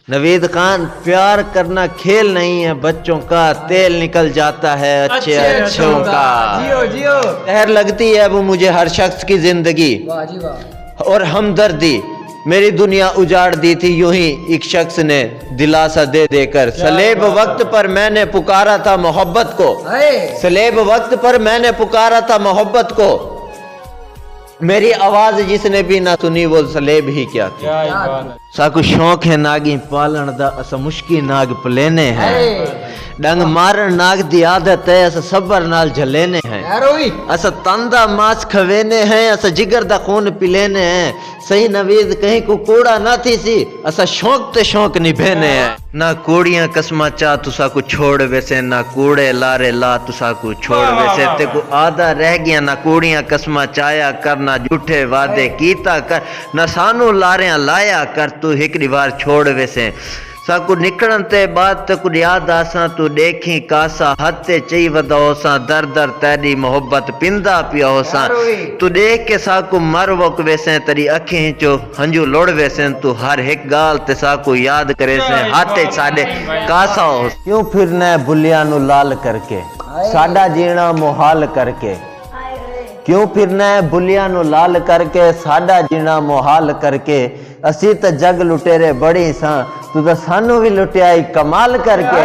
नवीद खान, प्यार करना खेल नहीं है बच्चों का, तेल निकल जाता है अच्छे अच्छों का। जियो जियो। जहर लगती है वो मुझे हर शख्स की जिंदगी, वाह जी वाह। और हमदर्दी मेरी दुनिया उजाड़ दी थी यूं ही एक शख्स ने दिलासा दे देकर। सलेब वक्त पर मैंने पुकारा था मोहब्बत को, सलेब वक्त पर मैंने पुकारा था मोहब्बत को, मेरी आवाज जिसने भी ना सुनी वो सलेब ही क्या थी। साकू शौक है नागी पालन दा, असा मुश्की नाग पलेने हैं, डंग मारन नाग दी आदत है, असा सबर नाल झलेने हैं, असा तंदा मांस खवेने हैं, असा जिगर दा खून पिलेने हैं। सही नवीद कहीं को कूड़ा ना थी सी, असा शौक ते शौक निभेने हैं। ना कूड़ियां कसमा चा तुसा को छोड़ वैसे, ना कूड़े लारे ला तुसा को छोड़ वैसे, ते को आधा रह गया ना कूड़ियां कसमा चाया कर, ना झूठे वादे कीता कर, ना सानू लारियां लाया कर, तू हिकड़ी बार छोड़ वैसे। साकू निकलन ते बाद तक याद आसा, तू देखी कासा हथे चई वदोसा, दर दर तेरी मोहब्बत पिंदा पिया होसा, तू देख के साकू मर वक वैसे, तेरी अखीं चो हंजू लोड़ वैसे, तू हर एक गाल ते साकू याद करे से, हाथे साडे कासा हो। क्यों फिरना बुलिया नु लाल करके, साडा जीना मुहाल करके, क्यों फिरना है बुलिया नु लाल करके, साडा जीना मुहाल करके, असी तो जग लुटेरे बड़ी सा, तू तो सानू भी लुटिया कमाल करके।